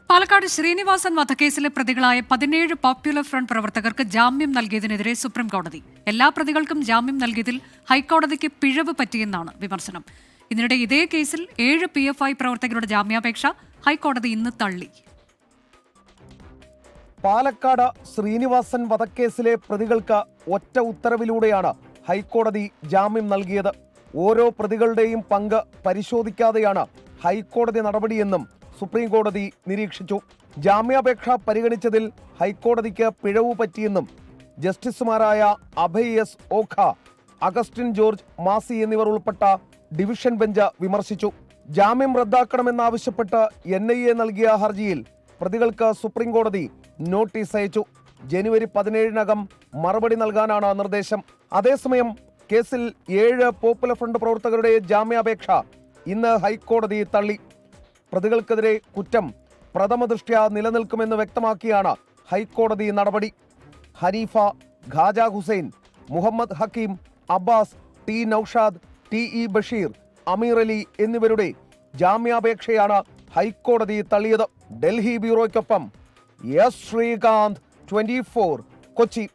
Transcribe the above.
പാലക്കാട് ശ്രീനിവാസൻ വധക്കേസിലെ പ്രതികളായ 17 popular front പ്രവർത്തകർക്ക് ജാമ്യം നൽകിയതിനെതിരെ സുപ്രീംകോടതി. എല്ലാ പ്രതികൾക്കും ജാമ്യം നൽകിയതിൽ ഹൈക്കോടതിക്ക് പിഴവ് പറ്റിയെന്നാണ് വിമർശനം. ഇതിനിടെ ഇതേ കേസിൽ 7 PFI പ്രവർത്തകരുടെ ജാമ്യാപേക്ഷ ഹൈക്കോടതി ഇന്ന് തള്ളി. പാലക്കാട് ശ്രീനിവാസൻ വധക്കേസിലെ പ്രതികൾക്ക് ഒറ്റ ഉത്തരവിലൂടെയാണ് ഹൈക്കോടതി ജാമ്യം നൽകിയത്. ഓരോ പ്രതികളുടെയും പങ്ക് പരിശോധിക്കാതെയാണ് ഹൈക്കോടതി നടപടിയെന്നും സുപ്രീംകോടതി നിരീക്ഷിച്ചു. ജാമ്യാപേക്ഷ പരിഗണിച്ചതിൽ ഹൈക്കോടതിക്ക് പിഴവ് പറ്റിയെന്നും ജസ്റ്റിസുമാരായ അഭയ് എസ് ഓഖ, അഗസ്റ്റിൻ ജോർജ് മാസി എന്നിവർ ഉൾപ്പെട്ട ഡിവിഷൻ ബെഞ്ച് വിമർശിച്ചു. ജാമ്യം റദ്ദാക്കണമെന്നാവശ്യപ്പെട്ട് NIA നൽകിയ ഹർജിയിൽ പ്രതികൾക്ക് സുപ്രീംകോടതി നോട്ടീസ് അയച്ചു. ജനുവരി 17-നകം മറുപടി നൽകാനാണ് നിർദ്ദേശം. അതേസമയം കേസിൽ 7 പോപ്പുലർ ഫ്രണ്ട് പ്രവർത്തകരുടെ ജാമ്യാപേക്ഷ ഇന്ന് ഹൈക്കോടതി തള്ളി. പ്രതികൾക്കെതിരെ കുറ്റം പ്രഥമദൃഷ്ട്യാ നിലനിൽക്കുമെന്ന് വ്യക്തമാക്കിയാണ് ഹൈക്കോടതി നടപടി. ഹനീഫ, ഖാജ ഹുസൈൻ, മുഹമ്മദ് ഹക്കീം, അബ്ബാസ്, T നൌഷാദ്, TE ബഷീർ, അമീർ അലി എന്നിവരുടെ ജാമ്യാപേക്ഷയാണ് ഹൈക്കോടതി തള്ളിയത്. ഡൽഹി ബ്യൂറോയ്ക്കൊപ്പം S ശ്രീകാന്ത്, 24, കൊച്ചി.